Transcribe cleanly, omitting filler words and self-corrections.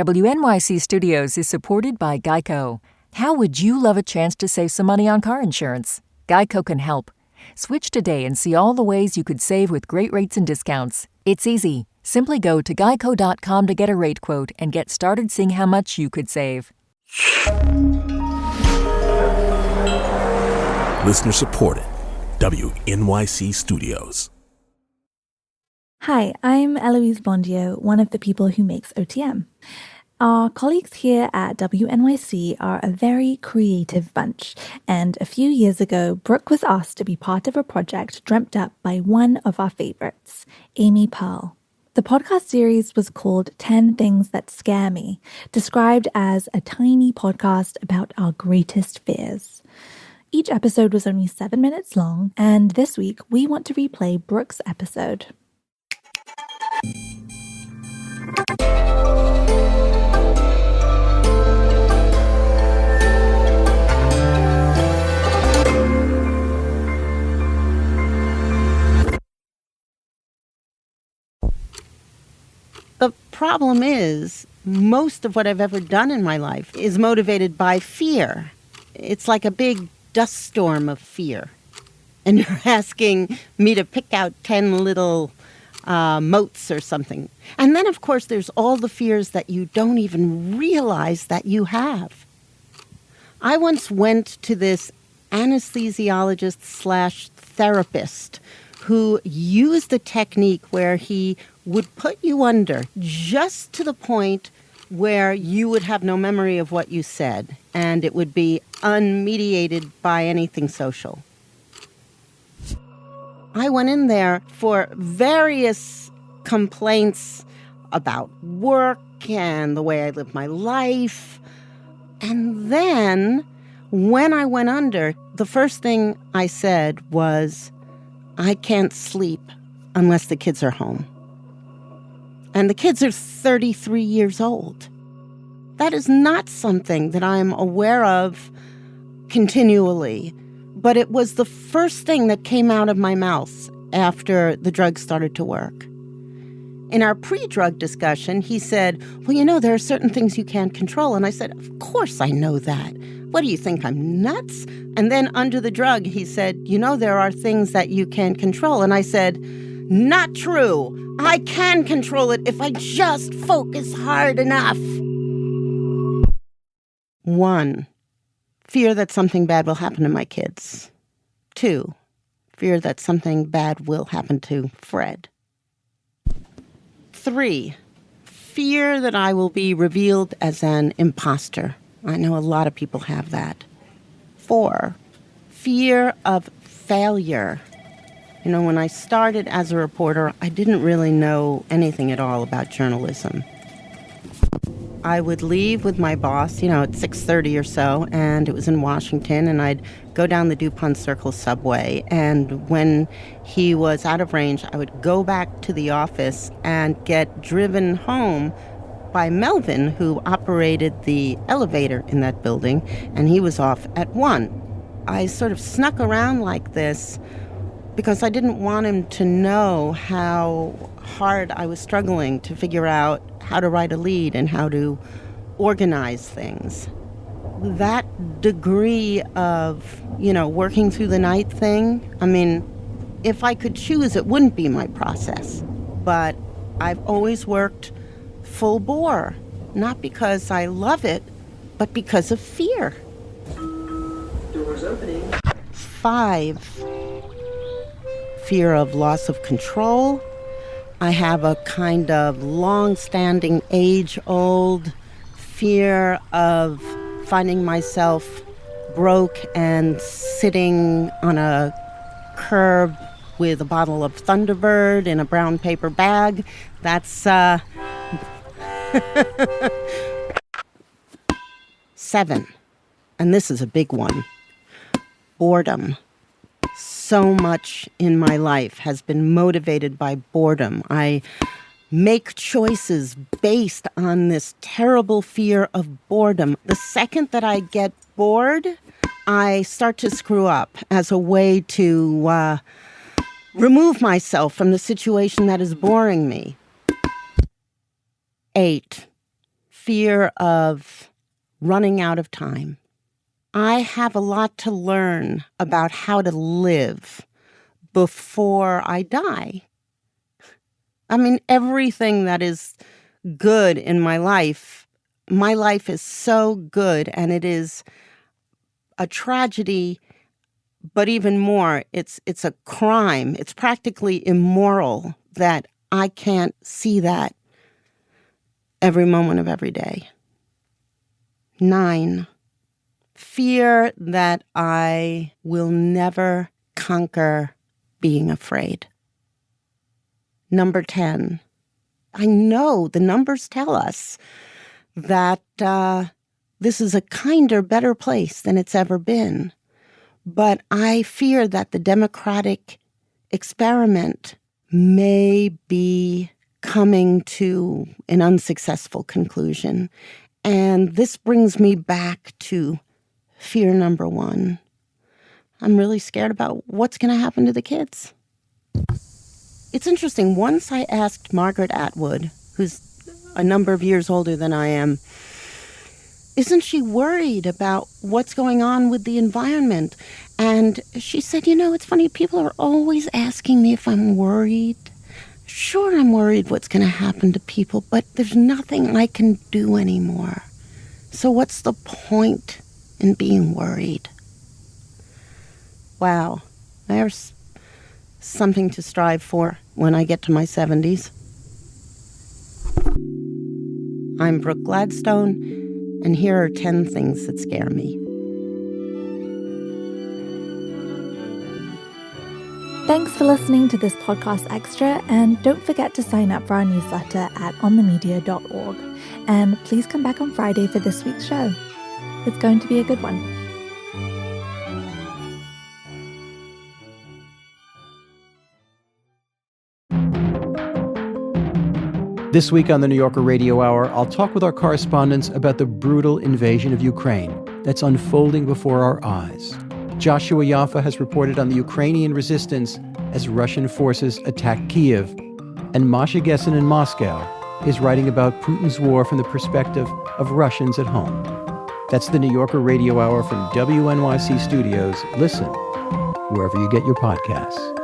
WNYC Studios is supported by Geico. How would you love a chance to save some money on car insurance? Geico can help. Switch today and see all the ways you could save with great rates and discounts. It's easy. Simply go to geico.com to get a rate quote and get started seeing how much you could save. Listener supported. WNYC Studios. Hi, I'm Eloise Bondio, one of the people who makes OTM. Our colleagues here at WNYC are a very creative bunch, and a few years ago, Brooke was asked to be part of a project dreamt up by one of our favorites, Amy Pearl. The podcast series was called 10 Things That Scare Me, described as a tiny podcast about our greatest fears. Each episode was only 7 minutes long, and this week we want to replay Brooke's episode. The problem is, most of what I've ever done in my life is motivated by fear. It's like a big dust storm of fear. And you're asking me to pick out 10 little motes or something. And then, of course, there's all the fears that you don't even realize that you have. I once went to this anesthesiologist/therapist who used a technique where he would put you under just to the point where you would have no memory of what you said, and it would be unmediated by anything social. I went in there for various complaints about work and the way I lived my life. And then, when I went under, the first thing I said was, I can't sleep unless the kids are home. And the kids are 33 years old. That is not something that I'm aware of continually, but it was the first thing that came out of my mouth after the drug started to work. In our pre-drug discussion, he said, well, you know, there are certain things you can't control. And I said, of course I know that. What do you think, I'm nuts? And then under the drug, he said, you know, there are things that you can't control. And I said, not true. I can control it if I just focus hard enough. 1, fear that something bad will happen to my kids. 2, fear that something bad will happen to Fred. 3, fear that I will be revealed as an imposter. I know a lot of people have that. 4, fear of failure. You know, when I started as a reporter, I didn't really know anything at all about journalism. I would leave with my boss, at 6:30 or so, and it was in Washington, and I'd go down the DuPont Circle subway, and when he was out of range, I would go back to the office and get driven home by Melvin, who operated the elevator in that building, and he was off at 1. I sort of snuck around like this because I didn't want him to know how hard I was struggling to figure out how to write a lead and how to organize things. That degree of, working through the night thing, if I could choose, it wouldn't be my process. But I've always worked full bore, not because I love it, but because of fear. Doors opening. 5, fear of loss of control. I have a kind of long-standing, age-old fear of finding myself broke and sitting on a curb with a bottle of Thunderbird in a brown paper bag. That's, 7, and this is a big one, boredom. So much in my life has been motivated by boredom. I make choices based on this terrible fear of boredom. The second that I get bored, I start to screw up as a way to remove myself from the situation that is boring me. 8, fear of running out of time. I have a lot to learn about how to live before I die. I mean, everything that is good in my life is so good, and it is a tragedy, but even more, it's a crime. It's practically immoral that I can't see that every moment of every day. 9, fear that I will never conquer being afraid. Number 10, I know the numbers tell us that this is a kinder, better place than it's ever been. But I fear that the democratic experiment may be coming to an unsuccessful conclusion. And this brings me back to fear number 1. I'm really scared about what's going to happen to the kids. It's interesting. Once I asked Margaret Atwood, who's a number of years older than I am, isn't she worried about what's going on with the environment? And she said, it's funny, people are always asking me if I'm worried. Sure, I'm worried what's going to happen to people, but there's nothing I can do anymore. So what's the point in being worried? Wow, there's something to strive for when I get to my 70s. I'm Brooke Gladstone, and here are 10 things that scare me. Thanks for listening to this podcast extra, and don't forget to sign up for our newsletter at onthemedia.org. And please come back on Friday for this week's show. It's going to be a good one. This week on the New Yorker Radio Hour, I'll talk with our correspondents about the brutal invasion of Ukraine that's unfolding before our eyes. Joshua Yaffa has reported on the Ukrainian resistance as Russian forces attack Kyiv, and Masha Gessen in Moscow is writing about Putin's war from the perspective of Russians at home. That's the New Yorker Radio Hour from WNYC Studios. Listen wherever you get your podcasts.